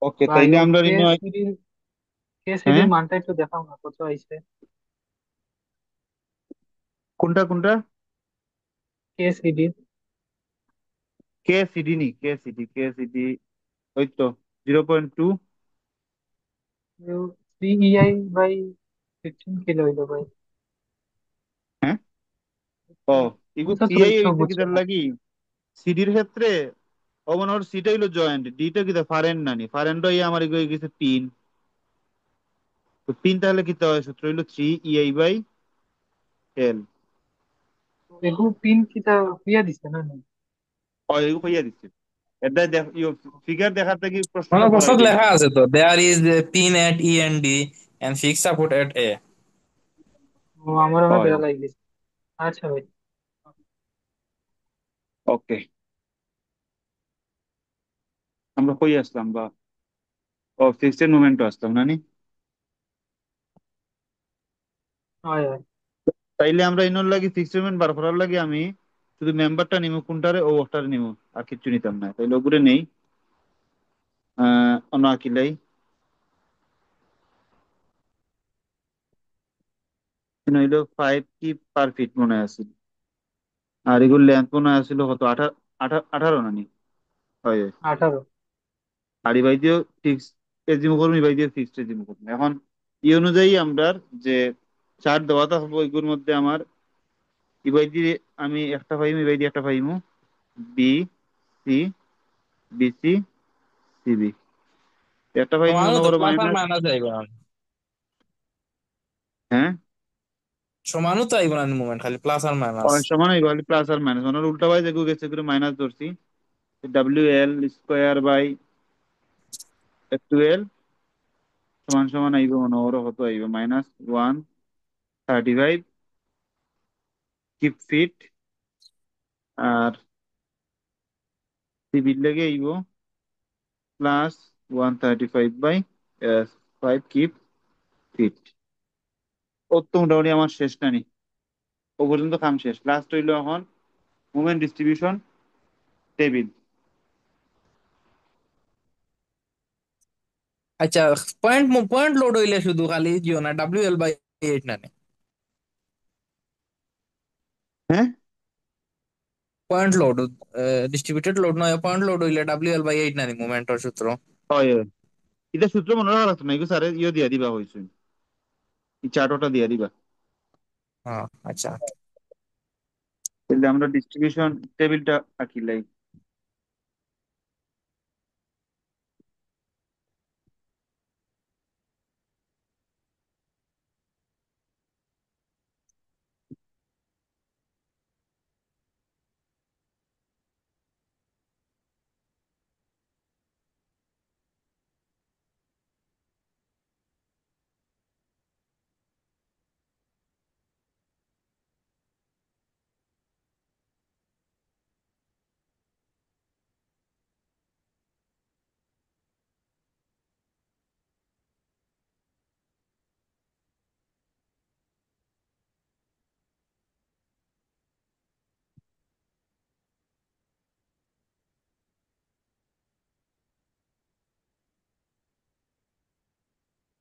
ওকে, ভাই তাইলে ওই আমরা হ্যাঁ, কেএসইডির মানটা একটু দেখাও না, কত আইছে? কোনটা কোনটা? কেএসইডি কে সিডি নি, কে সিডি ওই তো 0.2। 3 EI বাই 15 কিলো হইলো ভাই। হ্যাঁ, ও ইগু বুঝছো তো, ইআই বুঝছো হইছে বুঝছো কিতার না? লাগি সিডির ক্ষেত্রে। ওর সিটা হইলো জয়েন্ট, ডিটা কিতা ফারেন নানি, ফারেন্ড হই আমার ইগু হয়ে গেছে পিন। তো পিন তাহলে কিতা হয়, সূত্র হইলো 3 EI/L। এগু পিন কিটা দিয়া দিছে না না? ও ইগু কইয়া দিচ্ছে। এটা ফিগার দেখার থেকে মানে প্রশ্নটা প্রশ্ন পড়াই দিই। লেখা আছে তো, there is pin at E N D and fix support at A. ও আমার মনে হয়, বেড়া লাগিয়েছে। আচ্ছা ভাই। ওকে। আমরা কই আসলাম বা, ও ফিক্সড মুভমেন্ট আসলাম নানি। হয় হয়। তাইলে আমরা ইনোর লাগি ফিক্সড মুভমেন্ট বার করার লাগি আমি শুধু মেম্বারটা নিমু, কোনটারে ও ওটারে নিমু, আর কিচ্ছু নিতাম না। তাইলে ওগুলো নেই। অন্য আকিলাই হইলো 5 কি পার ফিট মনে আছে। আর এগুলো লেন্থ মনে আছিল কত, 18 নানি। হয় হয়। 18। আর ইবাই দিয়েও ফিক্স এজিমু করবো, ইবাই দিয়ে ফিক্সড এজিমু করবো এখন। ই অনুযায়ী আমরা যে চার্ট দেওয়া থাকবো এগুলোর মধ্যে আমার ইবাই দিয়ে আমি একটা পাইমু, ইবাই দিয়ে একটা পাইমু। B C, BC, CB. একটা পাইমু সমানও মনে তো, করো প্লাস আর মাইনাস। মাইনাস আইব না। হ্যাঁ, সমানও তো আইব না মুভমেন্ট, খালি প্লাস আর মাইনাস। সমান হইব, প্লাস আর মাইনাস মানে উল্টা পাই যেগুলো গেছে এগুলো মাইনাস ধরছি। WL² সমান সমান আইব মনে করো কত আইব, -135 কিপ ফিট। আর সিবির লেগে আইব +135/5 কিপ ফিট। ও তো মোটামুটি আমার শেষ নানি, ও পর্যন্ত কাম শেষ। লাস্ট হইলো এখন মুভমেন্ট ডিস্ট্রিবিউশন টেবিল। আচ্ছা, পয়েন্ট পয়েন্ট লোড হইলে শুধু খালি জিও না, WL/8 না? হ্যাঁ, পয়েন্ট লোড, ডিস্ট্রিবিউটেড লোড নয়, পয়েন্ট লোড হইলে WL/8 না মুভমেন্টের সূত্র। হয় হয়। এটা সূত্র মনে রাখা লাগতো না, এগুলো স্যার ইয়ে দিয়া দিবা হয়েছে, এই চার্টটা দিয়া দিবা। হ্যাঁ আচ্ছা। তাহলে আমরা ডিস্ট্রিবিউশন টেবিলটা আঁকিলাই।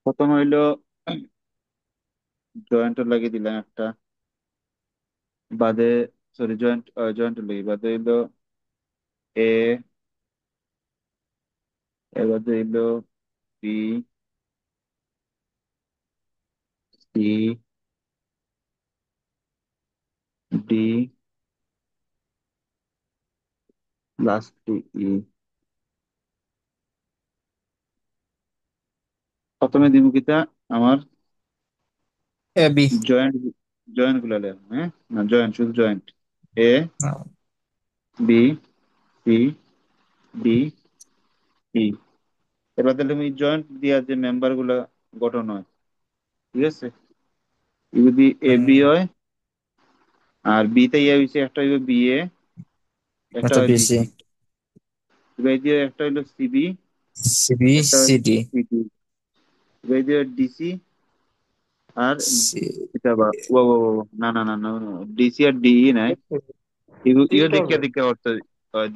প্রথম হইলো জয়েন্টের লাগিয়ে দিলাম একটা, বাদে সরি জয়েন্টের লাগি বাদে হইলো এ, এবারে হইলো বি, সি, ডি, লাস্ট ই। প্রথমে দিমুখিতা আমার এবি। জয়েন্ট, জয়েন্ট গুলা লেখ, হ্যাঁ না জয়েন্ট, শুধু জয়েন্ট। এ, বি, সি, ডি, ই। এবার তাহলে তুমি জয়েন্ট দিয়া যে মেম্বার গুলা গঠন হয়, ঠিক আছে। যদি এ বি হয়, আর বি তে ইয়ে হয়েছে, একটা হইবে বি এ, একটা আচ্ছা, হয় বিসি, বিসি। এবার দিয়ে একটা হইলো সিবি, সিবি, একটা হইলো সিডি, সিডি। এবার দিয়ে ডিসি আর সি। এটা বা না না না না, ডিসি আর ডিই নাই। ইগো ইগো তিনটা দেখিয়া হবে। দেখিয়া অর্থ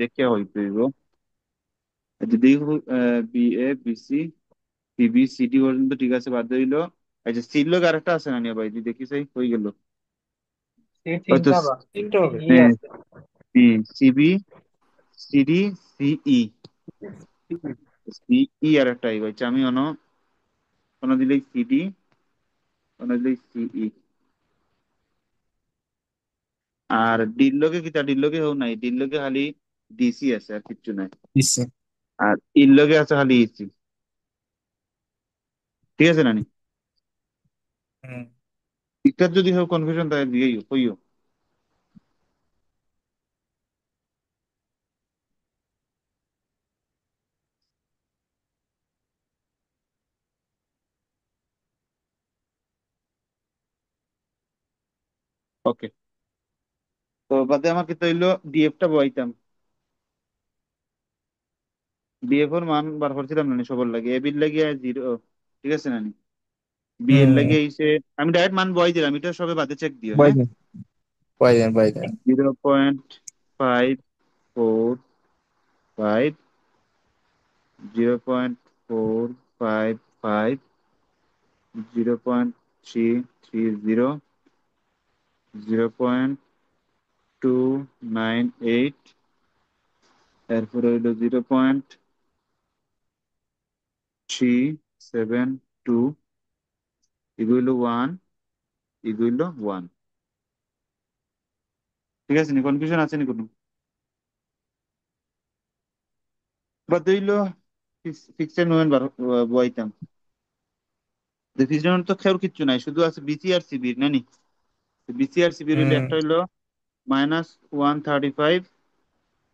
দেখিয়া হইতো ইগো। যদি B A B C C B C D পর্যন্ত ঠিক আছে, বাদ হইলো এই যে সির লোক আরেকটা আছে না নিয়ে ভাই, তুই দেখিস এই হয়ে গেল সে হয়তো তিনটা বা তিনটা হবে। ই আছে। সিবি সিডি সিই সিই আর একটা ভাই, আমি অন দিলেই সিডি, অন দিলেই সিই। আর ডিল্লোকে কিতা, ডিল্লোকে হোক নাই, ডিল্লোকে খালি ডিসি আছে আর কিচ্ছু নাই। দিচ্ছে। আর ইল্লোকে আছে খালি ইসি। ঠিক আছে নানি? হুম। ইটার যদি হোক কনফিউশন তাহলে দিয়েই হইও। ওকে, তো বাদে আমার কিতা হইলো, ডিএফ টা বইতাম। ডিএফ এর মান বার করছিলাম নানি সবার লাগে, এ বির লাগিয়ে 0, ঠিক আছে নানি? বি এর হুম। লাগিয়ে আইছে, আমি ডাইরেক্ট মান বই দিলাম, এটা সবে বাদে চেক দিও, বাই হ্যাঁ। দেন, বাই দেন, বাই দেন। 0.545, 0.455, 0.330, 0.298, এরপরে হইলো 0.372, এগুলো 1, এগুলো 1। ঠিক আছে নি? কনফিউশন আছে নি কোনো? বাদ হইলো ফিক্সড মুভমেন্ট বইতাম। ফিক্সড মুভমেন্ট তো খেয়াল কিচ্ছু নাই, শুধু আছে বিসি আর সিবির নানি। বিসি আর সিবির হইলো, হুম। একটা হইলো -135,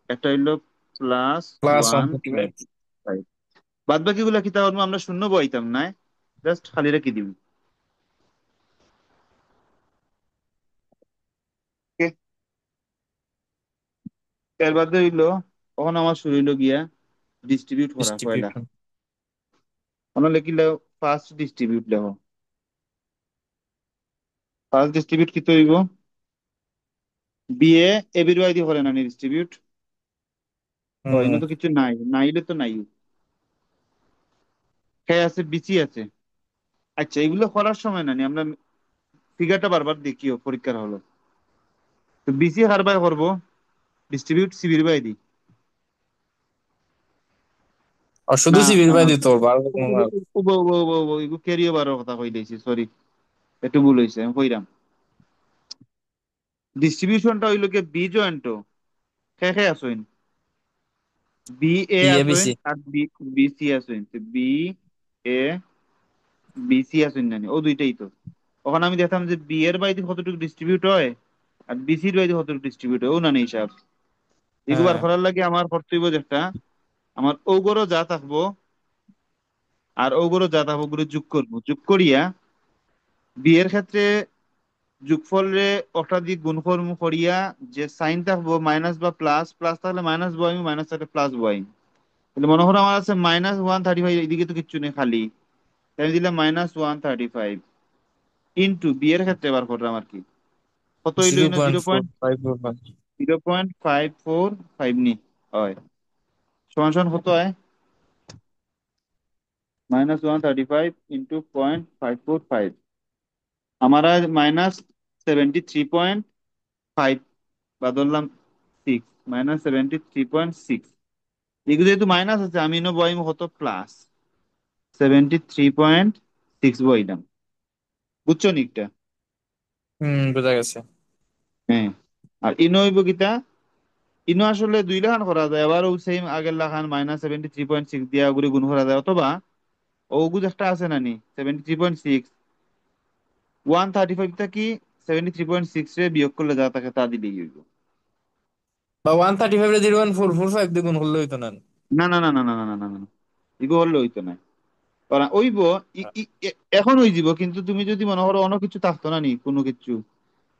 একটা হইলো plus plus one one thirty five. Twenty five বাদ বাকি গুলা কি তাহলে আমরা শূন্য বইতাম না, জাস্ট খালি রেখে দিব। Okay? এর বাদে হইলো, তখন আমার শুরু হইলো গিয়া ডিস্ট্রিবিউট করা পয়লা। ডিস্ট্রিবিউশন। আমরা লিখিলে ফার্স্ট ডিস্ট্রিবিউট লেখো। ফার্স্ট ডিস্ট্রিবিউট কি হইব? বিএ এবির ওয়াই দিয়ে করে না ডিস্ট্রিবিউট? হয় না হুম। তো, কিছু নাই, নাইলে তো নাই। খেয়ে আছে বিচি আছে। আচ্ছা, এগুলো করার সময় না আমরা ফিগারটা বারবার দেখিও পরীক্ষার হলো। তো বিসি হার বাই করবো, ডিস্ট্রিবিউট সিবির বাই দি আর শুধু না? সিভিল বাই দিত বারো কোনো এগু ক্যারিও বারের কথা কই দিয়েছি, সরি, একটু ভুল হয়েছে, আমি কইরাম। ডিস্ট্রিবিউশনটা হইলো কি বি জয়েন্ট, খে খে আসইন, B A B A B আসইন C. R B B C আসইন, B A B C আসইন জানি, ও দুইটাই তো। ওখানে আমি দেখতাম যে বি এর বাইরে কতটুকু ডিস্ট্রিবিউট হয় আর বিসির বাইরে কতটুকু ডিস্ট্রিবিউট হয়, ও না হিসাব। এগুবার হ্যাঁ। করার লাগে আমার করতে হইব যে একটা, আমার ওগরও যা থাকবো আর ওগরও যা থাকবো ওগুলো যোগ করবো, যোগ করিয়া বি এর ক্ষেত্রে যোগফলে ওটা দিয়ে গুণফল করিয়া যে সাইন থাকবো মাইনাস বা প্লাস, প্লাস থাকলে মাইনাস বসাইম, মাইনাস থাকলে প্লাস বসাইম। তাহলে মনে করো আমার আছে -135, এদিকে তো কিচ্ছু নেই খালি, তাই আমি দিলাম -135 ইন্টু বি এর ক্ষেত্রে বার করলাম আর কি, কত হইলো জিরো ইনো point zero four point five four five 0.545 নি হয়, সমান সমান কত হয়? -135 ইন্টু 0.545, আমার -73.5, বা ধরলাম 6, -73.6। এগুলো যেহেতু মাইনাস আছে, আমি নো বইম কত +73.6 বইলাম। বুঝছো নিকটা? হুম, বোঝা গেছে। হ্যাঁ। আর ইনো হইব কিতা, ইনো আসলে দুই লাখান করা যায়, আবারও সেম আগের লাখান -73.6 দিয়া ওগুলি গুণ করা যায়, অথবা ওগুলো একটা আছে নানি 73.6, 135 থাকি 73.6 রে বিয়োগ করলে যা থাকে তা দিলেই হইব। বা 135 রে 0.445 দিয়ে গুণ করলে হইতো না? না না না না না না না না না, এগো হলে হইতো না। কারণ ওইব এখন হয়ে যাব, কিন্তু তুমি যদি মনে করো অন্য কিছু থাকতো না নি কোনো কিছু,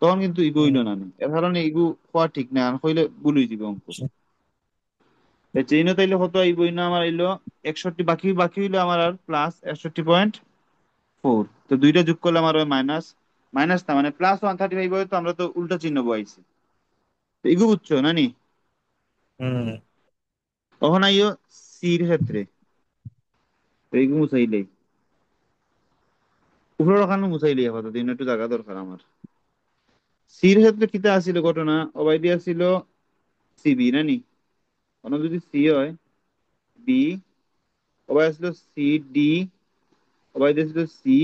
তখন কিন্তু ইগো হইলো হুম। না নি, এর কারণে ইগো হওয়া ঠিক না, আর হইলে ভুল হয়ে যাবে অঙ্ক। চেইনও তাইলে কত আইব, না আমার আইলো 61, বাকি বাকি হইলো আমার আর +61.4, তো দুইটা যোগ করলে আমার ওই মাইনাস, মাইনাস না মানে +135 হয়, তো আমরা তো উল্টা চিহ্ন বসাইছি। তো ইগো বুঝছো না নি? হুম। তখন আইও সির ক্ষেত্রে এইগুলো মুছাইলেই উপরে ওখানে মুছাইলেই আপাতত দিন একটু জায়গা দরকার আমার। সির ক্ষেত্রে কিতা আসিল ঘটনা অবাই দিয়া ছিল সি বি নানি, অন্য যদি সি হয় বি, অবাই আসলো সি ডি, অবাই দিয়েছিল সি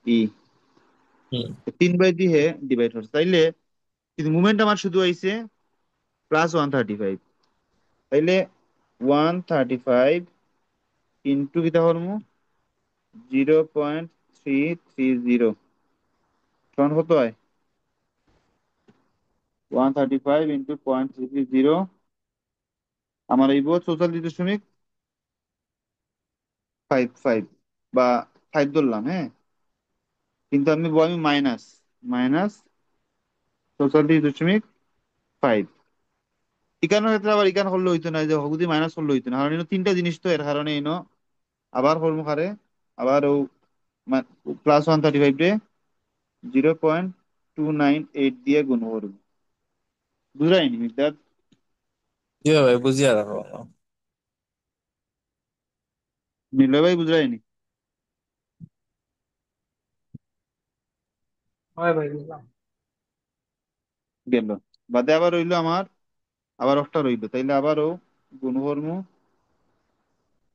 ই, হুম। 3/3 হে ডিভাইড হচ্ছে তাইলে, কিন্তু মুভমেন্ট আমার শুধু আইছে +135, তাইলে 135 ইন্টু কিতা করবো 0.330 সমান কত হয়? 135 ইন্টু 0.330 আমার এই 44.55 বা 5 ধরলাম, হ্যাঁ, কিন্তু আমি মাইনাস মাইনাস 44.5। ইকানোর ক্ষেত্রে আবার ইকান করলে হইতো না, যে যদি মাইনাস করলে হইতো না, কারণ এনো তিনটা জিনিস তো, এর কারণে এনো আবার কর্মকারে আবার ও +135 রে 0.298 দিয়ে গুণ করবো। বুঝাইনি মির্দাদ? জি ভাই, বুঝিয়া রাখো। নিল ভাই বুঝাইনি? হয় ভাই, বুঝলাম। গেল, বাদে আবার রইলো আমার আবার একটা রইলো, তাইলে আবারও গুণ করবো।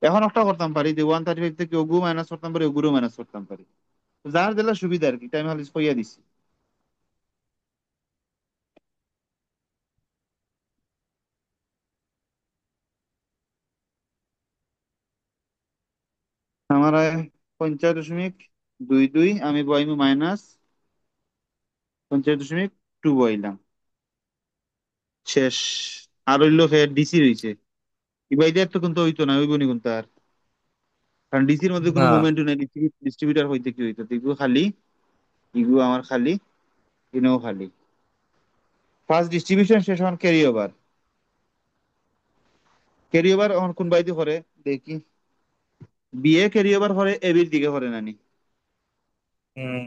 এখন একটা করতাম পারি যে 135 থেকে ওগু মাইনাস করতাম পারি, ওগুরও মাইনাস করতাম পারি, যার যেটা সুবিধা আর কি, টাইম হালিস কইয়া দিছি। আমার 50.22, আমি বইমু -50.2 বইলাম, শেষ। আর হইলো ফের ডিসি রইছে, ইবাইদের তো কিন্তু হইতো না, ওই গুনি কিন্তু আর, কারণ ডিসির মধ্যে কোনো না। মুভমেন্ট নাই, ডিস্ট্রিবিউটার হইতে কি হইতো, ইগু খালি, ইগু আমার খালি, ইনেও খালি। ফার্স্ট ডিস্ট্রিবিউশন শেষ, এখন ক্যারি ওভার। ক্যারি ওভার এখন কোন বাইদি করে দেখি, বিএ ক্যারি ওভার করে এবির দিকে করে নানি, হুম।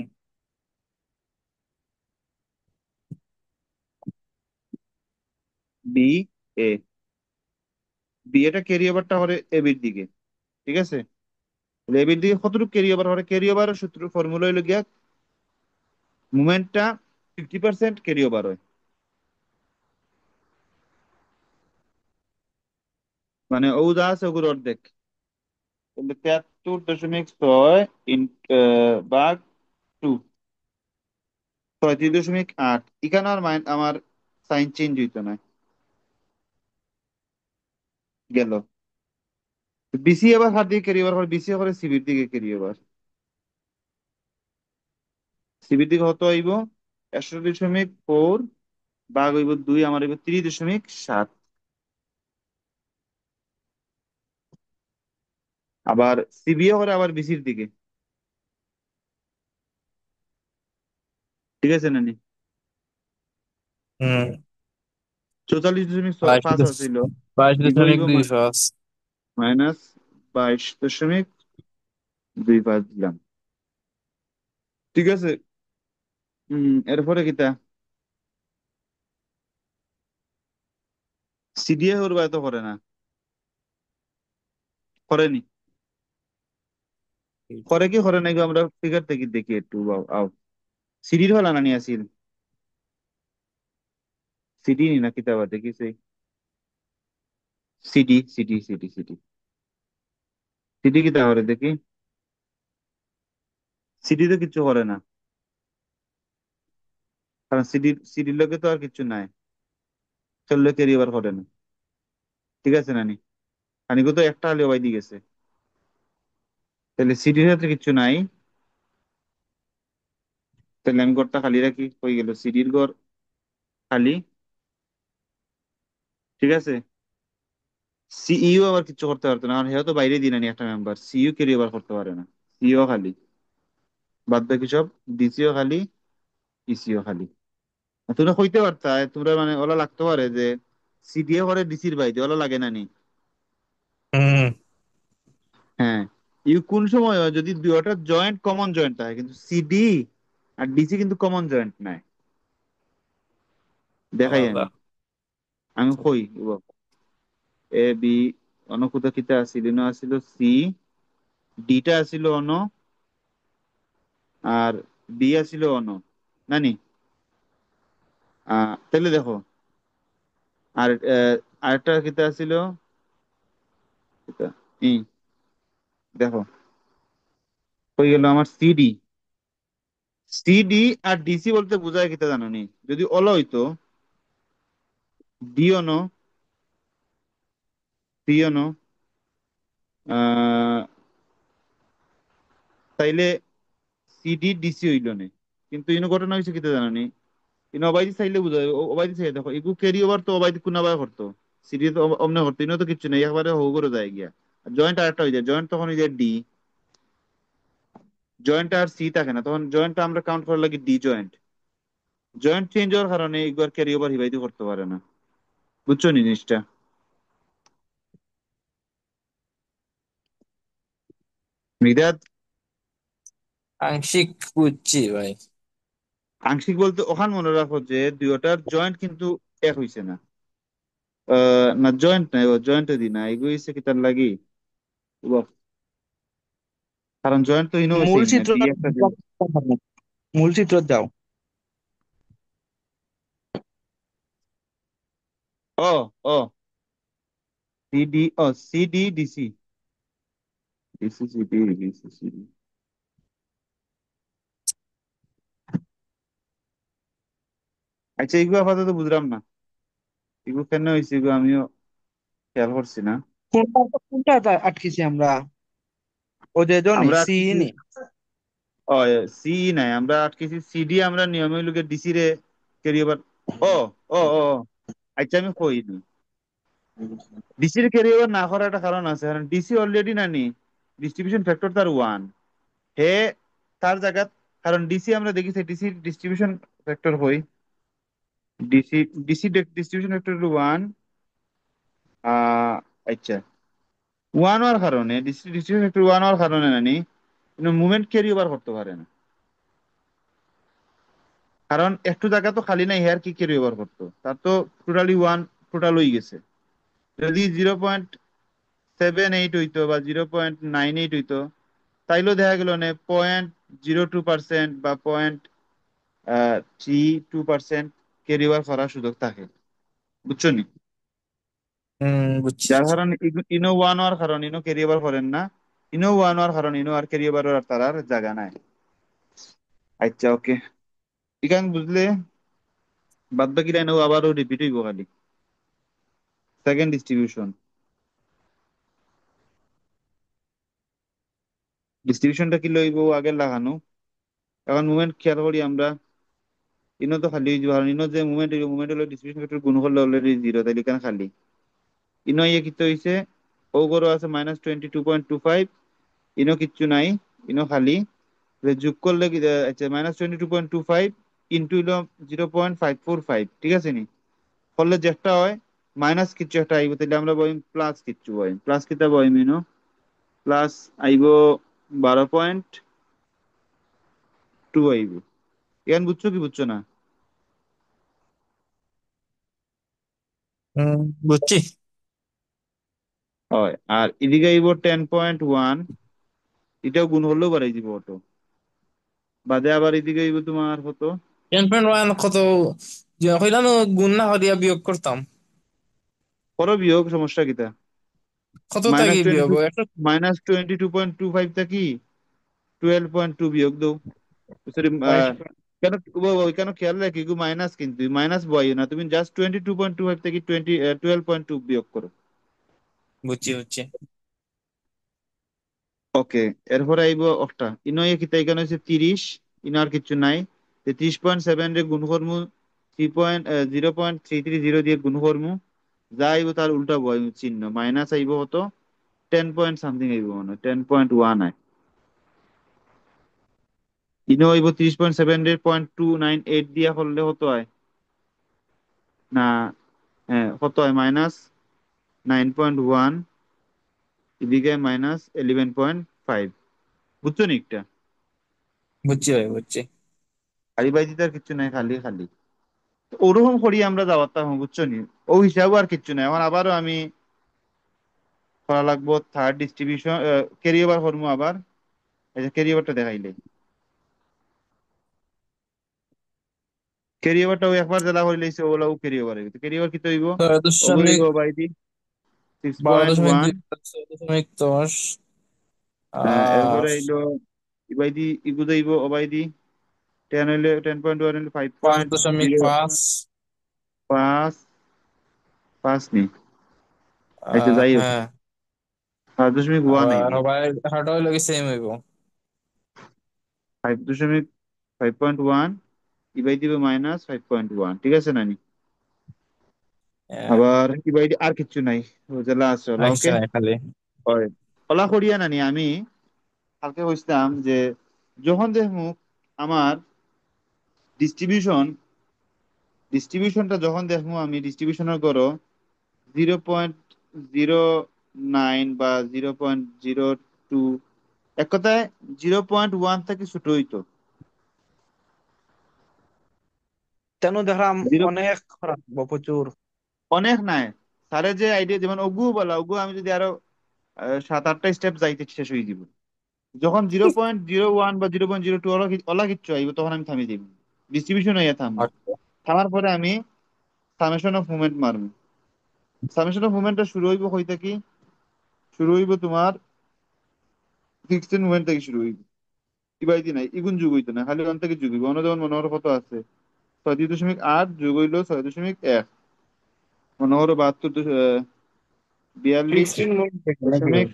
বি এ, বিএটা ক্যারি ওভারটা করে এবির দিকে, ঠিক আছে? এবির দিকে কতটুকু ক্যারি ওভার করে, ক্যারি ওভারের সূত্র ফর্মুলা হইলো গিয়া মুভমেন্টটা 50% ক্যারি ওভার হয়, মানে ও যা আছে ওগুলো অর্ধেক, তাহলে 73.6 ভাগ 2, 36.8। এখানে আর আমার সাইন চেঞ্জ হইতো না, গেল। বিসি আবার হাত দিয়ে ক্যারি ওভার করে, বিসি করে সিবির দিকে ক্যারি ওভার, সিবির দিকে হতো হইব 61.4 ভাগ হইব 2, আমার হইব 30.7। আবার সিবিও করে আবার বিসির দিকে, ঠিক আছে নানি? হুম। 44.5 আছিল, 22 ইগো দশমিক হইব দুই পাঁচ -22.25 দিলাম, ঠিক আছে? এরপরে কিতা সিডিএ করবা, এত করে না, করেনি, করে কি করে নাই গো, আমরা ফিগার থেকে দেখি একটু বাও, আও সিডির হলা নানি আসিল, সিডি নি না কিতাবা দেখিছে, সিডি সিডি কিতা করে দেখি, সিডি তো কিছু করে না, কারণ সিডির লোকে তো আর কিছু নাই, চললে ক্যারিয়ার করে না, ঠিক আছে নানি? হানিগো তো একটা হলে ওয়াই দিয়ে গেছে, তাহলে সিডির ক্ষেত্রে কিছু নাই, তাহলে আমি ঘরটা খালি রাখি, হয়ে গেল সিডির ঘর খালি, ঠিক আছে? সিইও আবার কিছু করতে পারতো না, কারণ হেও তো বাইরে দিন একটা মেম্বার, সিইও ক্যারিয়ার করতে পারে না, সিইও খালি, বাদ বাকি সব ডিসিও খালি, ইসিও খালি। তোমরা কইতে পারতা, তোমরা মানে ওলা লাগতে পারে যে সিডিএ করে ডিসির বাইরে, ওলা লাগে না নি? হুম। হ্যাঁ, ইউ কোন সময় হয় যদি দুইটা জয়েন্ট কমন জয়েন্ট থাকে, কিন্তু সিডি আর ডিসি কিন্তু কমন জয়েন্ট নাই, দেখাই আলাদা। আমি আমি কই এ বি অনুকুত কিতা আছিল, ইনো আছিল সি, ডিটা আছিল অন, আর বি আছিল অন, নানি? তাহলে দেখো, আর আরেকটা কিতা আছিল, কিতা? ই দেখো, হয়ে গেল আমার সিডি। সিডি আর ডিসি বলতে বোঝায় কিতা জানো নি? যদি অল হইতো, ডি অন, সি অন, তাইলে সিডি ডিসি হইল না। কিন্তু ইনো ঘটনা হয়েছে কিতা জানো নি? ইনো অবাইদি চাইলে বুঝা যায়, অবাইদি চাই দেখো, এগু ক্যারি ওভার তো অবাইদি কোনাবাই করতো, সিডি তো অমনে করতো, ইনো তো কিচ্ছু নেই, একবারে হো করে যায় গিয়া। জয়েন্ট আরেকটা হয়ে যায়, জয়েন্ট তখন হয়ে যায় ডি। জয়েন্ট আর সি থাকে না, তখন জয়েন্টটা আমরা কাউন্ট করার লাগে ডি জয়েন্ট। জয়েন্ট চেঞ্জ হওয়ার কারণে একবার ক্যারি ওভার হিবাইতে করতে পারে না। বুঝছো নি জিনিসটা? মৃদাত, আংশিক বুঝছি ভাই। আংশিক বলতে ওখান মনে রাখো যে দুইটার জয়েন্ট কিন্তু এক হইছে না। না জয়েন্ট নাই, ও জয়েন্ট দি না, এগুলো হইছে কি তার লাগি, উয়া, কারণ জয়েন্ট তো ইনো হইছে মূল এমনি চিত্র ডি একটা দিল। মূল চিত্র দাও। ও ও সিডি, ও CD DC, DC CD, DC CD. আচ্ছা, এগুলো আপাতত বুঝলাম না, এগুলো কেন হয়েছে, এগুলো আমিও খেয়াল করছি না। কোনটা কোনটা আটকেছি আমরা? ও যে জনি আমরা সি আটকেছি, নি। ও সি নাই, আমরা আটকেছি সিডি, আমরা নিয়মে লোকে ডিসি রে ক্যারি ওভার। ও ও ও ও, আচ্ছা আমি কইনি, ডিসির ক্যারি ওভার না করার একটা কারণ আছে, কারণ ডিসি অলরেডি নানি ডিস্ট্রিবিউশন ফ্যাক্টর তার ওয়ান, হে তার জায়গা, কারণ ডিসি আমরা দেখেছি ডিসি ডিস্ট্রিবিউশন ফ্যাক্টর হই, DC DC distribution factor one. আচ্ছা, ওয়ান হওয়ার কারণে ডিসি ডিস্ট্রিবিউশন ফ্যাক্টর ওয়ান হওয়ার কারণে নানি মুভমেন্ট ক্যারি ওভার করতে পারে না, কারণ একটু জায়গা তো খালি নাই, হেয়ার কি ক্যারি ওভার করতো, তার তো টোটালি ওয়ান, টোটাল হয়ে গেছে। যদি 0.78 হইতো বা 0.98 হইতো, তাইলেও দেখা গেল না 0.02% বা 0.32% ক্যারি ওভার করার সুযোগ থাকে। বুঝছো নি? বুঝছি। যার কারণে ইনো ওয়ান হওয়ার কারণে ইনো ক্যারি ওভার করেন না, ইনো ওয়ান হওয়ার কারণে ইনো আর ক্যারি ওভার আর তার আর জায়গা নাই। আচ্ছা ওকে, এখান বুঝলে, বাদ বাকি লাইন আবারও রিপিট হইব খালি। সেকেন্ড ডিস্ট্রিবিউশন, ডিস্ট্রিবিউশনটা কি লইব আগে লাগানো। এখন মুভমেন্ট খেয়াল করি আমরা, ইনো তো খালি হয়ে যাবে, কারণ ইনো যে মুভমেন্ট, মুভমেন্ট হলো ডিস্ট্রিবিউশন ফ্যাক্টর গুণ করলে অলরেডি জিরো, তাইলে এখানে খালি। ইনো ইয়ে কিতো হইছে, ও গরো আছে -22.25, ইনো কিচ্ছু নাই, ইনো খালি। যোগ করলে কি আচ্ছা, -22.25 ইন্টু হলো 0.545, ঠিক আছে নি? করলে যে একটা হয় মাইনাস কিছু একটা আইব, তাহলে আমরা বলি প্লাস কিচ্ছু বই, প্লাস কিতা বই মিনো, প্লাস আইব 12.2 আইব। এখন বুঝছো কি বুঝছো না? বুঝছি। হয়, আর এদিকে আইব 10.1, এটাও গুণ হলেও বাড়াই দিব অটো, বাদে আবার এদিকে আইব তোমার কত, 10.1 কত? যে কইলাম গুণ না করিয়া বিয়োগ করতাম। করো বিয়োগ, সমস্যা কিতা? কত মাইনাস থাকি টোয়েন্টি বিয়োগ টু, একটা? -22.25 থাকি 12.2 বিয়োগ দাও। সরি, 22। কেন কেন খেয়াল রাখি মাইনাস, কিন্তু মাইনাস বয় না, তুমি জাস্ট 22.25 থেকে 12.2 বিয়োগ করো। বুঝছি বুঝছি। ওকে, এরপরে আইব একটা ইনো এ কিতা, এখানে হচ্ছে 30, ইনো আর কিছু নাই। 30.7 রে গুণ করমু 0.3330 দিয়ে গুণ করমু, যা আইব তার উল্টা বয় চিহ্ন, মাইনাস আইব হতো 10 পয়েন্ট সামথিং আইব, মানে 10.1 আয়। ইনো আইব 30.7 রে 0.298 দিয়া করলে হতো হয় না? হ্যাঁ, কত হয়, -9.1, এদিকে -11.5। বুঝছো নি একটা? বুঝছি ভাই বুঝছি। খালি বাই দিতে আর কিচ্ছু নাই, খালি খালি তো ওরকম করি আমরা যাওয়ার তা, বুঝছো নি? ও হিসাবে আর কিচ্ছু নাই। এখন আবারও আমি করা লাগবো থার্ড ডিস্ট্রিবিউশন, ক্যারি ওভার করবো আবার। এই যে ক্যারি ওভারটা দেখাইলে, ক্যারি ওভারটা ওই একবার জেলা হয়ে লাইছে, ওগুলা ক্যারি ওভার হইব। ক্যারি ওভার কি হইব? ছয় ওগুলো দশমিক হইব বাই দি সিক্স বারো পয়েন্ট দশমিক ওয়ান দুই 6.10 আর এরপরে হইলো ইবাই দি ইগুদা হইব ওবাই দি 10 হইলে 10.1 হইলে ফাইভ পাঁচ পয়েন্ট দশমিক জিরো পাঁচ পাঁচ পাঁচ নি। আচ্ছা যাই হোক, হ্যাঁ, 5.1 আবার হইব। সবাই হাঁটা হইলে কি সেম হইব। 5.5.1 ইবাই দিবে -5.1, ঠিক আছে নানি? হ্যাঁ, আবার ইবাই দি আর কিচ্ছু নাই, ও জেলা আছে ওলা, আইসা ওকে। খালি। হয়, ওলা করিয়া নানি আমি কালকে কইছিলাম যে যখন দেখমু আমার ডিস্ট্রিবিউশন, ডিস্ট্রিবিউশনটা যখন দেখবো আমি ডিস্ট্রিবিউশনের করো 0.09 বা 0.02, এক কথায় 0.1 থেকে ছোট হইতো। তেন দেখলাম জিরো অনেক খারাপ প্রচুর। অনেক নাই, স্যারের যে আইডিয়া, যেমন অগু বলা, অগু আমি যদি আরো 7-8টা স্টেপ যাইতে শেষ হয়ে দিব। যখন 0.01 বা 0.02 ওলা কিচ্ছু আইব, তখন আমি থামিয়ে দিব, ডিস্ট্রিবিউশন হইয়া থামবো। আচ্ছা, থামার পরে আমি সামেশন অফ মুভমেন্ট মারবো। সামেশন অফ মুভমেন্টটা শুরু হইব কই থেকে? শুরু হইব তোমার ফিক্সড মুভমেন্ট থেকে শুরু হইব। ইবাইদি নাই, ইগুন যুগ হইতো না, খালি ওখান থেকে যুগ হইব। অন্য যেমন মনোহর কত আছে, 6.8 যুগ হইলো 6.1, মনোহর 42, সিক্সটিন মিনিট থেকে নাকি ভাই?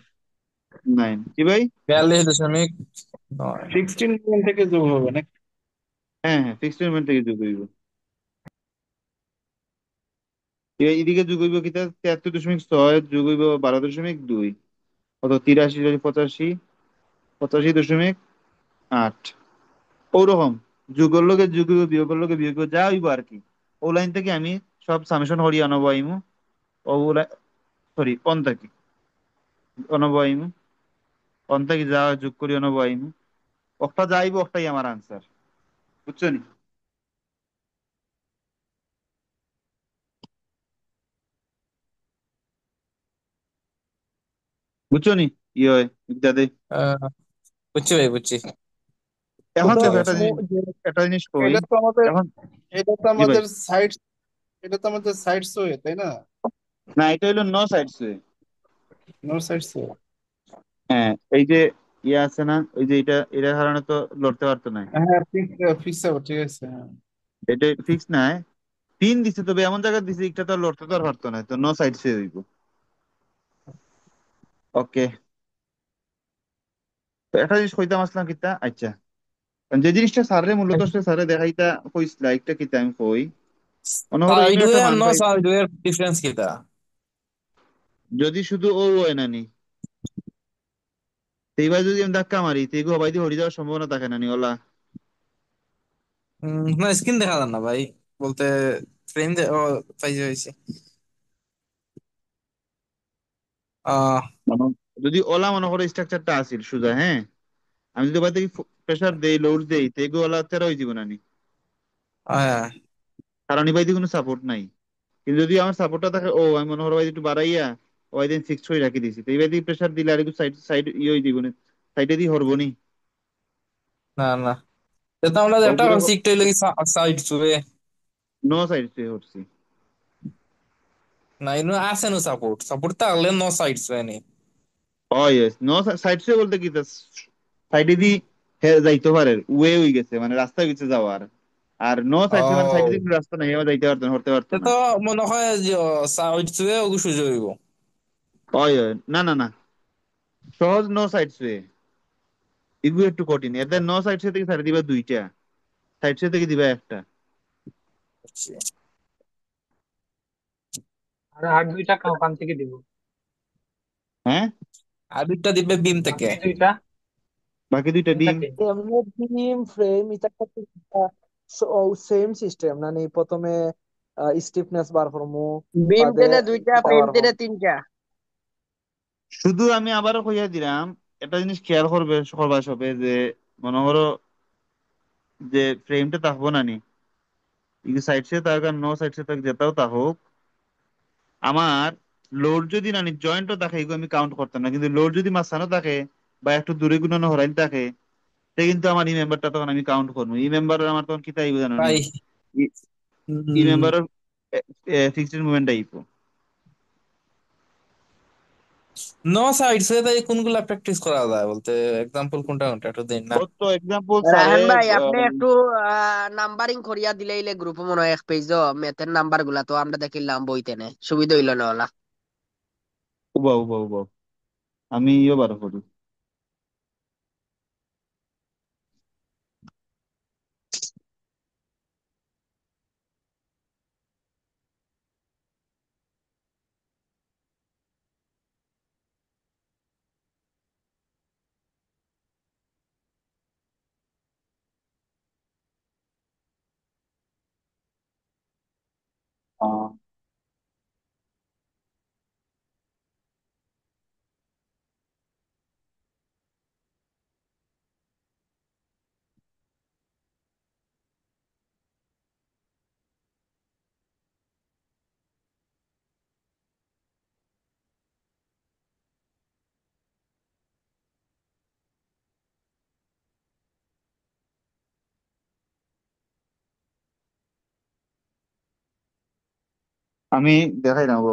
42.9, কি ভাই? 42.9। 16 মিনিট থেকে যোগ হবে নাকি? হ্যাঁ হ্যাঁ, ফিক্সড মুভমেন্ট থেকে যুগ হইব। এদিকে যুগ হইব কিতা, 73.6 যুগ হইব 12.2, কত 83, 85, 85.8, ওরকম যুগের লগে যুগ হইব, বিয়োগের লগে বিয়োগ হইব, যা হইব আর কি। ও লাইন থেকে আমি সব সামেশন হরিয়া আনবো আইমু, ওগুলা সরি অন্তাকি অনবো আইমু, অন্তাকি যা যোগ করি অনবো আইমু, একটা যাইব একটাই আমার আনসার, বুঝছো নি? বুঝছো নি? ইয়ে দাদে, আহ, বুঝছি ভাই, বুঝছি। এখন ওটা ঠিক দেখো আছে। একটা জিনিস কই। এটা তো আমাদের এখন এটা তো জি ভাই, আমাদের সাইড এটা তো আমাদের সাইড ওয়ে, তাই না? না এটা হইলো no sides. North side way. হ্যাঁ, এই যে ইয়ে আছে না, ওই যে এটার কারণে তো লড়তে পারতো না। হ্যাঁ, ফিক্স হবে, ঠিক আছে, হ্যাঁ। এটা ফিক্স নাই, পিন দিছে, তবে এমন জায়গায় দিছে একটা তো লড়তে তো আর পারতো না, তো নো সাইড সে হইব। ওকে, তো একটা জিনিস কইতাম আসলাম কিতা, আচ্ছা কারণ যে জিনিসটা স্যারে মূলত স্যারে দেখাইতা কইছিলা, একটা কিতা আমি কই, মনে করো সাইড ইনো ওয়ে একটা আর মান নো পাই, সাইড ওয়ে ডিফারেন্স কিটা? যদি শুধু ও হয় না নি, তো এইবার যদি আমি ধাক্কা মারি তো এগুলো হবাই দিয়ে হরি যাওয়ার সম্ভাবনা থাকে না নি ওলা। না, স্ক্রিন দেখা যান না ভাই, বলতে ফ্রেম ও পাইছে হয়েছে। আহ মানে যদি ওলা মনে করো স্ট্রাকচারটা আসিল সুজা, হ্যাঁ, আমি যদি ওবার থেকে প্রেসার দেই লোড দেই তো এগুলো ওলা তেরা হয়ে যাবে না নি, হ্যাঁ, কারণ এবার কোনো সাপোর্ট নাই। কিন্তু যদি আমার সাপোর্টটা থাকে, ও আমি মনে করো ভাই একটু বাড়াইয়া ওই দিন ফিক্স করে রাখি দিছি, তো এবার দিয়ে প্রেসার দিলে আর একটু সাইড সাইড ইয়ে হয়ে দিব না, সাইডে দিয়ে হরবো নি। না না, এটা আমরা একটা ওগুলো ভাবছি একটু লাগি সাইড ওয়ে। নো সাইড সে হরছি। না, ইনো আছে নো সাপোর্ট, সাপোর্ট থাকলে নো সাইড ওয়ে নেই। ও ইয়েস, নো সাইড সে বলতে কি, সাইডে দি যাইতে পারে, ওয়ে হয়ে গেছে মানে রাস্তা হয়ে গেছে যাওয়ার। আর নো সাইড সে মানে সাইডে ও, দিয়ে কোনো রাস্তা নাই, এবার যাইতে পারতো না, হরতে পারতো না। এটা মনে হয় যে সাইড ওয়ে ওগু সুযোগ হইব। ও না না না, সহজ নো সাইড সে, এগুলো একটু কঠিন। এদের নো সাইড সে থেকে সাইড দিবা দুইটা, সাইড সে থেকে দিবা একটা। বুঝছি। আর দুইটা ওখান থেকে দিব। হ্যাঁ, আর দুইটা দিবে বিম থেকে। বাকি দুইটা বাকি দুইটা তিন ডিম। থেকে। এমনি বিম ফ্রেম এটা সেম সিস্টেম না নি, প্রথমে স্টিফনেস বার করমু, বিম বাদে টেনে দুইটা, ইটা ফ্রেম বার টেনে করমু। তিনটা। শুধু আমি আবারও কইয়া দিলাম, একটা জিনিস খেয়াল করবে করবা সবে, যে মনে করো যে ফ্রেমটা থাকবো না নি, সাইড সে থাক আর নো সাইড সে থাক যেটাও থাকুক, আমার লোড যদি না জয়েন্টও থাকে এগুলো আমি কাউন্ট করতাম না, কিন্তু লোড যদি মাঝখানে থাকে বা একটু দূরে গুণানো হরাইল থাকে, সে কিন্তু আমার ই মেম্বারটা তখন আমি কাউন্ট করবো। ই মেম্বারের আমার তখন কি তাই জানো নি, ভাই ই মেম্বারের ফিক্সড মুভমেন্ট আইব। নো সাইডস এ তাই কোনগুলা প্র্যাকটিস করা যায় বলতে, এক্সাম্পল কোনটা কোনটা একটু দিন না। ও তো এক্সাম্পল স্যারে রায়হান ভাই আপনি একটু নাম্বারিং করিয়া দিলে ইলে গ্রুপ মনে হয় এক পেজ ম্যাথের নাম্বার গুলা তো আমরা দেখিলাম বইতে নে সুবিধা হইল না ওলা। উবা উবা উবা আমি ইয়ে বার করি। আহ, আমি দেখাই না গো।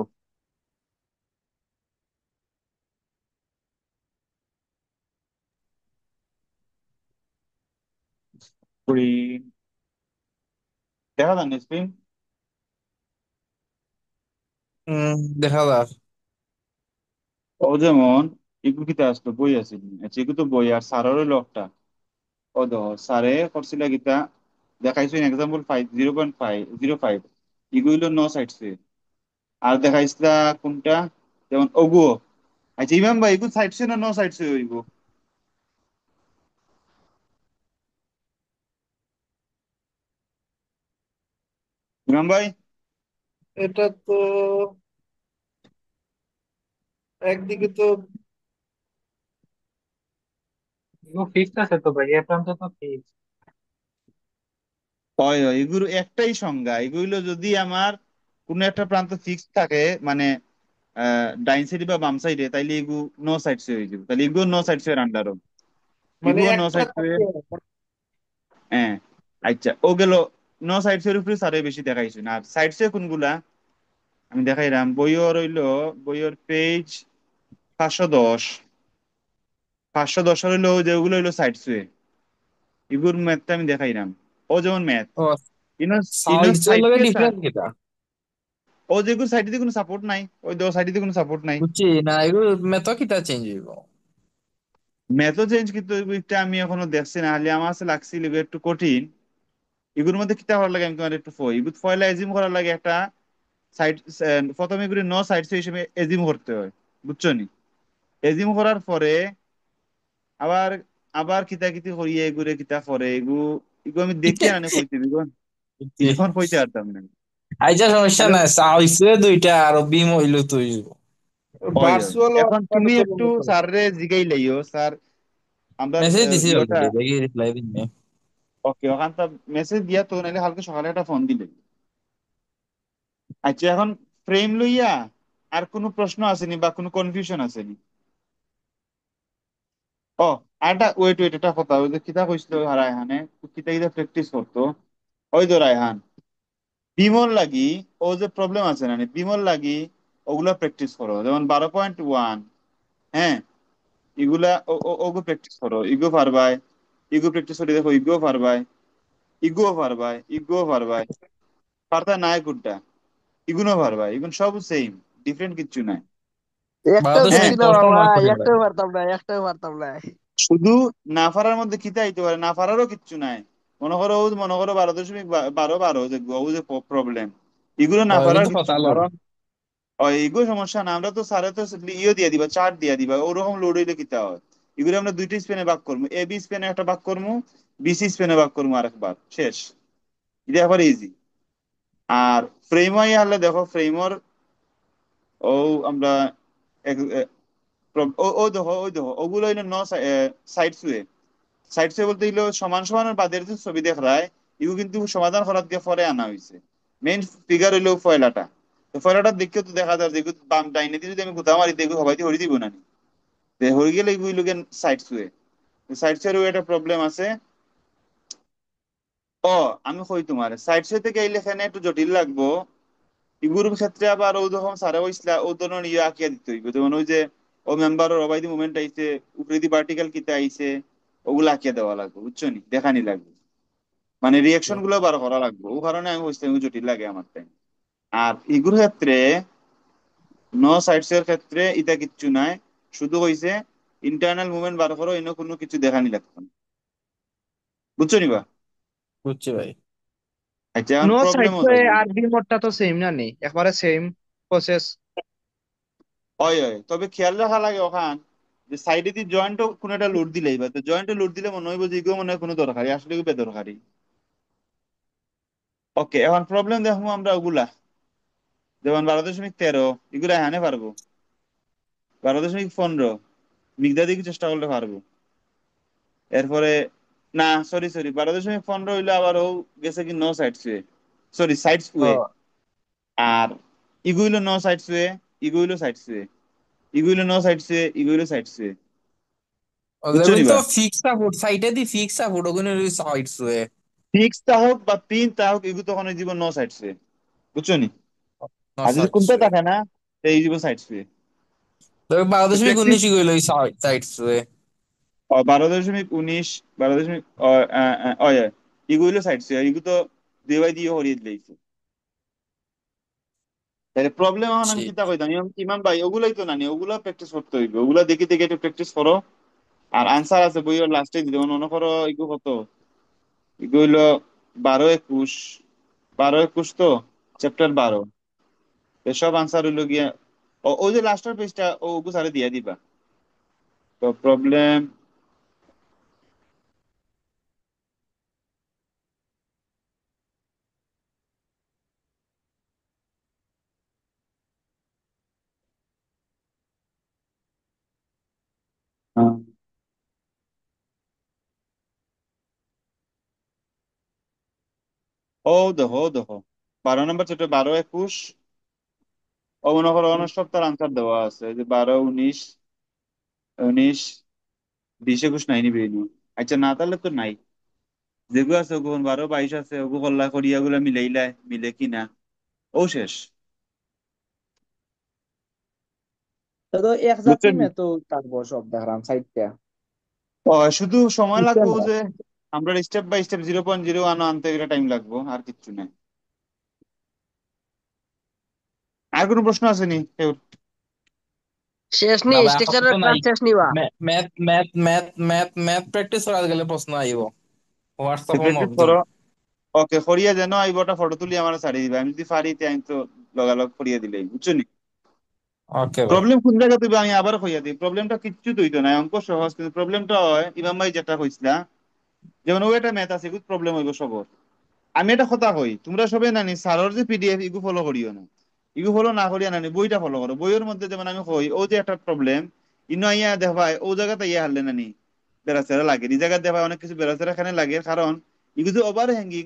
স্ক্রিন দেখা যান স্ক্রিন। দেখা যাক। ও যেমন এগুলো কিতা আসলো বই আছে, আচ্ছা এগুলো তো বই আর স্যারের লকটা। ও দেখো স্যারে করছিল গীতা দেখাইছো এক্সাম্পল 0.505 এগুলো ন সাইড আর দেখাইছিলা কোনটা, যেমন ওগো। আচ্ছা ইমাম ভাই এগুলো সাইড না ন সাইড হইব? ইমাম ভাই এটা তো একদিকে তো এগুলো ফিক্সড আছে তো ভাই, এ প্রান্ত তো ফিক্স। হয় হয় এগুলো একটাই সংজ্ঞা, এগুলো যদি আমার কোনো একটা প্রান্ত ফিক্স থাকে মানে ডাইন সাইডে বা বাম সাইডে, তাইলে এগু নো সাইড হয়ে যাবে, তাহলে এগুলো নো সাইড এর আন্ডারও মানে এগুলো নো একটা সাইড। থাকে। হ্যাঁ আচ্ছা ও গেল নো সাইডস এর উপরে সারে বেশি দেখাইছো না। আর সাইডস এ কোনগুলা আমি দেখাইলাম, বইও রইলো বইয়ের পেজ 510। 510 হইলো যেগুলো হইলো সাইডস এ, এগুলোর ম্যাথটা আমি দেখাইলাম। ও যেমন ম্যাথ ও ইনো ইনো সাইজ এর সাইড লগে দিয়ে ডিফারেন্স কিটা? ও যেগুলো সাইডে দিয়ে কোনো সাপোর্ট নাই, ওই দো সাইডে দিয়ে কোনো সাপোর্ট নাই। বুঝছি না, এগুলো মেথড কিটা চেঞ্জ হইব? ম্যাথও চেঞ্জ, কিন্তু এটা আমি এখনো দেখছি না, হলে আমার কাছে লাগছিল এগুলো একটু কঠিন। এগুলোর মধ্যে কিতা হওয়ার লাগে আমি তোমার একটু এগুলো ফয়লা এজিম করার লাগে একটা সাইড। প্রথমে এগুলো ন সাইড হিসেবে এজিম করতে হয়, বুঝছো নি? এজিম করার পরে আবার আবার কিতা কিতি করিয়ে এগুলো কিতা করে এগু এগু আমি দেখি আনে কইতে এগু বুঝছি। এখন কইতে পারতাম না। আইজা সমস্যা তাহলে নাই, সাইজ দুইটা আর বিম হইলো তো হইব। ওই ওই ভার্চুয়াল এখন ওয়ার্ক তুমি তো একটু কোনো সমস্যা। স্যাররে জিগাই লাইও স্যার আমরা মেসেজ দিছি ইয়েটা। অলরেডি, দেখি রিপ্লাই দিন। ওকে ওখান তো মেসেজ দিয়া তো নাইলে কালকে সকালে একটা ফোন দিলে। আচ্ছা এখন ফ্রেম লইয়া আর কোনো প্রশ্ন আসেনি বা কোনো কনফিউশন আসেনি? ও আরেকটা ওয়েট ওয়েট এটা কথা, ওই যে কিতা কইছিল রায়হানে কিতা কিতা প্র্যাকটিস করতো। ওই তো রায়হান বিমল লাগি ও যে প্রবলেম আছে না বিমল লাগি ওগুলা প্র্যাকটিস করো, যেমন 12.1। হ্যাঁ এগুলা ওগো প্র্যাকটিস করো, ইগো পারবাই। ইগো প্র্যাকটিস করে দেখো, ইগো পারবাই, ইগো পারবাই, ইগো পারবাই। পারতা নাই কোনটা, ইগুনো পারবাই, ইগুন সব সেম, ডিফারেন্ট কিচ্ছু নাই। একটাও বাংলাদেশ হ্যাঁ বুঝছি অনেক না কষ্ট বাবা, নয় কঠিন লাগে। একটাও পারতাম না, একটাও পারতাম না। শুধু না পারার মধ্যে কিতা হইতে পারে, না পারারও কিচ্ছু নাই। মনে করো 12.12 যে ও যে প্রবলেম, এগুলো না পারার কিন্তু কিচ্ছু কথা না। লোড। কারণ এগুলো সমস্যা না, আমরা তো স্যারে তো ইয়ে দিয়ে দিবা, চার্ট দিয়ে দিবা, ওরকম লোড হইলে কিতা হয়। এগুলো আমরা দুইটা স্পেনে ভাগ করবো, এ বি স্পেনে একটা ভাগ করবো, বিসি স্পেনে ভাগ করবো আরেকবার, শেষ। এটা আবার ইজি। আর ফ্রেমই হলে দেখো ফ্রেমর ও আমরা ও দেখো ওই দেখো ওগুলো হইলো ন সাইড সুয়ে। সাইড সুয়ে বলতে হইলো সমান সমান বাদের যে ছবি দেখ রায় এগুলো কিন্তু সমাধান করার দিয়ে পরে আনা হয়েছে। মেইন ফিগার হইলো পয়লাটা, তো ফলাটা দেখে তো দেখা যায় যে বাম ডাইনে দিয়ে যদি আমি কোথাও মারি দেখো সবাই হরি দিব না নি। তো হরি গেলে এগুলো সাইড সুয়ে, সাইড সুয়ের একটা প্রবলেম আছে। ও আমি কই তোমার সাইড সুয়ে থেকে এই লেখানে একটু জটিল লাগবো। ইগুরুর ক্ষেত্রে আবার ও যখন সারা ইসলা ও ধরনের ইয়ে আঁকিয়া দিতে হইবে, যেমন ওই যে ও মেম্বারের অবাইদি মুভমেন্ট আইছে, উপরে দি পার্টিকেল কিতে আইছে, ওগুলো আঁকিয়া দেওয়া লাগবে, বুঝছো নি, দেখানি লাগবে, মানে রিয়াকশন গুলো বার করা লাগবে। ও কারণে আমি বুঝতে জটিল লাগে আমার টাইম। আর ইগুর ক্ষেত্রে নো সাইডস এর ক্ষেত্রে এটা কিচ্ছু নাই, শুধু হইছে ইন্টারনাল মুভমেন্ট বার করো, এনে কোনো কিছু দেখানি লাগতো না, বুঝছো নি বা? বুঝছি ভাই। আচ্ছা এখন নো সাইড প্রবলেম তো হচ্ছে আর বি মোডটা তো সেম না নেই, একবারে সেম প্রসেস। হয় হয়, তবে খেয়াল রাখা লাগে ওখান যে সাইডে দিয়ে জয়েন্টও কোনো একটা লোড দিলেই বা, তো জয়েন্টে লোড দিলে মনে হইব যে এগুলো মনে হয় কোনো দরকারি, আসলে এগুলো বেদরকারি। ওকে, এখন প্রবলেম দেখবো আমরা ওগুলা, যেমন 12.13 এগুলা হানে পারবো, 12.15 মিগদা দিকে চেষ্টা করলে পারবো। এরপরে না, সরি সরি, 12.15 হইলে আবার ও গেছে কি no side sway, sorry side sway. ও আর ইগুইলো নো সাইড সুয়ে, ইগুইলো সাইড সুয়ে, ইগুইলো নো সাইড সুয়ে, ইগুইলো সাইড সুয়ে, বুঝছো ওগুলো নি তো বা? ফিক্স সাপোর্ট সাইটে দি ফিক্স সাপোর্ট ওগুলো সাইডস হয়ে। ফিক্স তা হোক বা পিন তা হোক, এগুলো তখন এই জীবন নো সাইড সুয়ে, বুঝছো নি? না আর যদি সাইডস কোনটা হয়ে থাকে না, তো এই জীবন সাইড সুয়ে। তো বারো তো দশমিক প্র্যাকটিস, উনিশ গেল সাইডস হয়ে। 12.19, 12. ইগুইলো সাইড সুয়ে, এগুলো তো দুই বাই দিয়ে হরিয়ে দিলেইছে। তাহলে প্রবলেম এখন আমি ঠিক। চিন্তা কইতাম ইমাম ভাই, ওগুলাই তো না নি, ওগুলা প্র্যাকটিস করতে হইবে, ওগুলা দেখে দেখে একটু প্র্যাকটিস করো। আর আনসার আছে বইয়ের লাস্টে দিতে, মনে করো ইগু কত, ইগু হইলো 12-21, 12-21 তো চ্যাপ্টার 12, এসব আনসার হইলো গিয়া ওই যে লাস্টের পেজটা ওগু সারে দিয়া দিবা। তো প্রবলেম ও দেখো, ও দেখো 12 নম্বর চ্যাপ্টার 12-21, ও মনে করো অনেক সপ্তাহের আনসার দেওয়া আছে, এই যে 12, 19, 19, 20, 21 নাই নিবে নি। আচ্ছা না, তাহলে তো নাই, যেগুলো আছে ওগুলো 12, 22 আছে, ওগু কল্লা করিয়া গুলা মিলাইলাই মিলে কিনা, ও শেষ, তো তো এক জাতি বুঝছেন? মে তো থাকবো সব দেখলাম সাইডটা। ও শুধু সময় বুঝছেন লাগবে না? যে আমরা স্টেপ বাই স্টেপ 0.01 আনতে গেলে টাইম লাগবে, আর কিচ্ছু নাই। আর কোনো প্রশ্ন আছে নি কেউ? শেষ নি না ভাই স্ট্রাকচারের আপাতত ক্লাস নাই। শেষ নিবা? Math math math math math practice করা গেলে প্রশ্ন আইব হোয়াটসঅ্যাপ প্র্যাকটিস নকদিন। করো। ওকে, করিয়া যেন আইবটা ফটো তুলি আমার ছাড়ি দিবে, আমি যদি পারি তে আমি তো লগালগ করিয়া দিলেই, বুঝছো নি? ওকে ভাই। প্রবলেম কোন জায়গা তুই, আমি আবার কইয়া দিই, প্রবলেমটা কিচ্ছু তুইতো না, অঙ্ক সহজ, কিন্তু প্রবলেমটা হয় ইমাম ভাই যেটা কইছিলা, যেমন ও একটা ম্যাথ আছে, গুড প্রবলেম হইব সবর। আমি এটা কথা কই, তোমরা সবে নানি স্যারের যে পিডিএফ ইগু ফলো করিও না, ইগু ফলো না করিয়া নানি বইটা ফলো করো। বইয়ের মধ্যে যেমন আমি কই ও যে একটা প্রবলেম, ইনো আইয়া দেখবাই ও জায়গাতে ইয়া হারলে নানি বেড়াচেরা লাগে, এই জায়গায় দেখবাই অনেক কিছু বেড়াচেরা এখানে লাগে, কারণ ইগু যে ওভার হ্যাঙ্গিং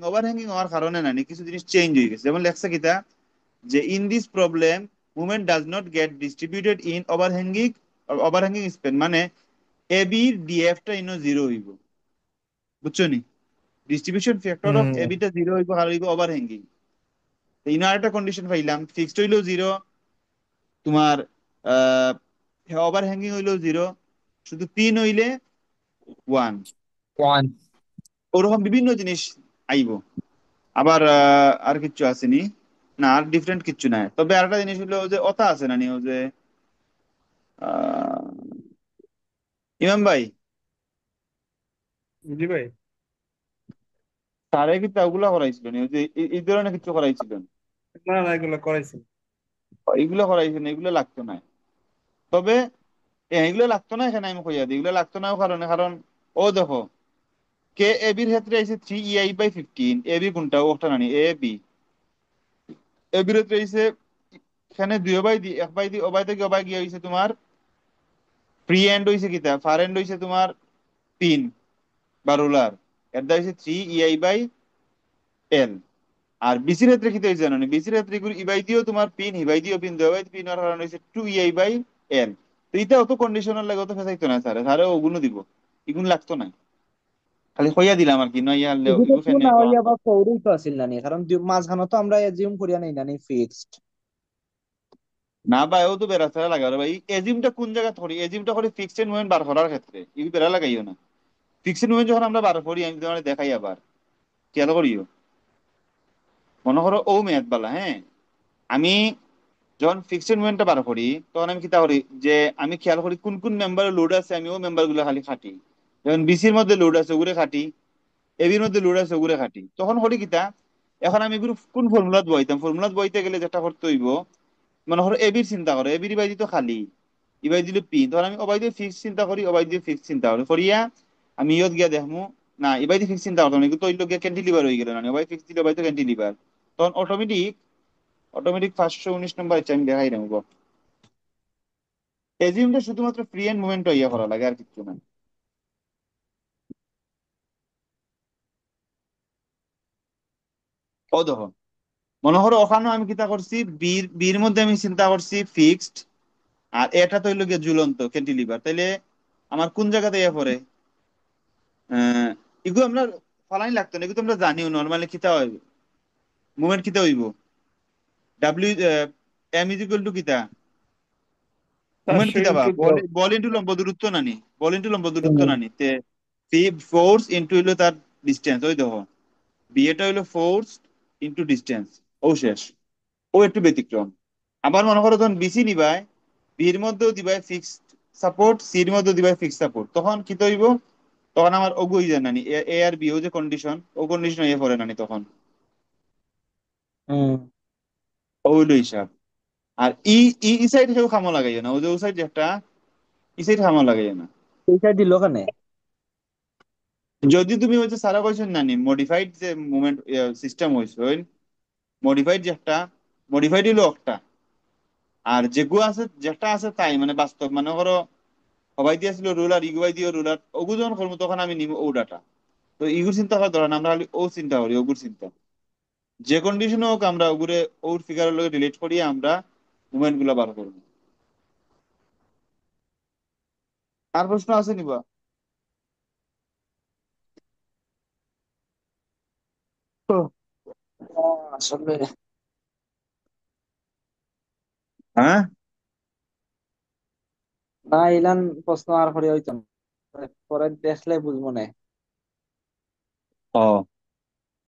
হওয়ার কারণে নানি কিছু জিনিস চেঞ্জ হয়ে গেছে। যেমন লেখছে কিতা যে in this problem movement does not get distributed in overhanging span, মানে এ বি ডিএফ টা ইনো জিরো হইব, বুঝছো নি? Distribution factor of hmm. A B টা জিরো হইব, আর হইব ওভারহ্যাঙ্গিং। ইনো আরেকটা কন্ডিশন পাইলাম, ফিক্সড হইলেও জিরো, তোমার ওভার হ্যাঙ্গিং হইলেও জিরো, শুধু পিন হইলে 1, ওয়ান। ওরকম বিভিন্ন জিনিস আইব। আবার আর কিচ্ছু আসেনি, না আর ডিফারেন্ট কিচ্ছু নাই। তবে আরেকটা জিনিস হলো যে ওটা আছে না নি, ও যে আহ, ইমাম ভাই, জি ভাই। তারে কিন্তু ওগুলা করাইছিল নি, ওই যে এই ধরনের কিছু করাইছিল না? না না, এগুলো করাইছি। এগুলো করাইছিল না, এগুলো লাগতো না। তবে এগুলো লাগতো না, এখানে আমি কইয়া দিই এগুলো লাগতো না, ও কারণে কারণ ও দেখো কে এ বির ক্ষেত্রে আইছে 3 EI/15, এ বি কোনটা ওটা নানি এ বি, এ বির ক্ষেত্রে আইছে এখানে 2/2, 1/2, ও বাই থেকে ও বাই গিয়ে হইছে তোমার ফ্রি এন্ড হইছে কিতা, ফার এন্ড হইছে তোমার পিন বা রুলার, এর দা হইছে 3 EI/L। আর বিসির ক্ষেত্রে কি হয়েছে জানো বিসির ক্ষেত্রে ইবাই দিয়েও তোমার পিন হিবাই দিয়েও পিন দেওয়া পিন হওয়ার কারণে হচ্ছে 2EI/N। তো এটা অত কন্ডিশনাল লাগে অত ফেসাইতো না স্যার স্যারে ওগুলো দিব এগুলো লাগতো না, খালি হইয়া দিলাম আর কি নয় ইয়া এগুলো ইগু তো ফেনে না তখন হইয়া বা ফৌরই তো আছিল নানি, কারণ মাঝখানে তো আমরা এজিউম করিয়া নেই নানি ফিক্সড। না ভাই ও তো বেড়া ছাড়া লাগালো ভাই এজিমটা কোন জায়গা ধরি এজিমটা করে ফিক্সড মুভমেন্ট বার করার ক্ষেত্রে ইগু বেড়া লাগাইও না। ফিক্সড মুভমেন্ট যখন আমরা বার করি আমি তোমার দেখাই আবার খেয়াল করিও। মনে করো ও মেয়াদ বালা হ্যাঁ, আমি যখন ফিক্সড মুভমেন্টটা বার করি তখন আমি কিতা করি যে আমি খেয়াল করি কোন কোন মেম্বারের লোড আছে আমি ও মেম্বার গুলো খালি খাটি। যেমন বিসির মধ্যে লোড আছে ওগুলো খাটি, এবির মধ্যে লোড আছে ওগুলো খাটি। তখন করি কিতা এখন আমি এগুলো কোন ফর্মুলাত বইতাম ফর্মুলাত বইতে গেলে যেটা করতে হইব মনে করো এবির চিন্তা করো এবির ইবাই দিত খালি ইবাই দিল পি তখন আমি অবাই দিয়ে ফিক্স চিন্তা করি অবাই দিয়ে ফিক্স চিন্তা করি করিয়া আমি ইয়ত গিয়া দেখমু না এবাই দিয়ে ফিক্স চিন্তা করতাম না কিন্তু ওই লোক ক্যান্টিলিভার হয়ে গেল না ওবাই ফিক্স দিলে ওবাই তো ক্যান্টিলিভার। তখন অটোমেটিক অটোমেটিক 519 নম্বর আমি দেখাই দেবো। এজিউমটা শুধুমাত্র ফ্রি এন্ড মুভমেন্ট ইয়ে করা লাগে আর কিছু না। ও দেখো মনে করো ওখানে আমি কিতা করছি বির বির মধ্যে আমি চিন্তা করছি ফিক্সড আর এটা তো হইলো গিয়ে ঝুলন্ত ক্যান্টিলিভার তাইলে আমার কোন জায়গাতে ইয়ে পড়ে আহ এগুলো আমরা ফালাইন লাগতো না এগুলো তো আমরা জানিও নর্মালি কিতা হয় মুভমেন্ট কিতা হইব W M is equal to কিতা তার মুভমেন্ট কিতা সেম বা টু বল বল ইন্টু লম্ব দূরত্ব নানি বল ইন্টু লম্ব দূরত্ব নানি তে ফোর্স ইন্টু হইলো তার ডিস্টেন্স ওই দেখো বি এটা হইলো ফোর্স ইন্টু ডিস্টেন্স ও শেষ ও একটু ব্যতিক্রম। আবার মনে করো তখন বিসি নিবাই বির মধ্যেও দিবাই ফিক্সড সাপোর্ট সির মধ্যেও দিবাই ফিক্সড সাপোর্ট তখন কি তৈব তখন আমার ওগুই যায় নানি এ আর বি ও যে কন্ডিশন ও কন্ডিশন ইয়ে পড়ে নানি তখন হুম। ও হইলো হিসাব। আর ই ই ই সাইড কেউ খামো লাগাইও না ও যে ও সাইড একটা ই সাইড খামো লাগাইও না। এইটা দিল কেন? যদি তুমি হচ্ছে সারা কোয়েশ্চেন নানি মডিফাইড যে মুভমেন্ট সিস্টেম হয়েছে ওই মডিফাইড যে একটা মডিফাইড হইলো একটা আর যেগুলো আছে যেটা আছে তাই মানে বাস্তব মানে করো সবাই দিয়েছিল রুলার ইগুয়াই দিয়ে রুলার ওগু যখন করবো তখন আমি নিব ও ডাটা। তো ইগুর চিন্তা করার দরকার নাই, আমরা খালি ও চিন্তা করি ওগুর চিন্তা যে কন্ডিশনে হোক আমরা ওগুরে ওর ফিগারের লগে রিলেট করিয়ে আমরা মুভমেন্ট গুলা বার করবো। আর প্রশ্ন আছে নিবা? আসলে হ্যাঁ না, ইলান প্রশ্ন আর করে হইতো না, পরে দেখলে বুঝবো না। ও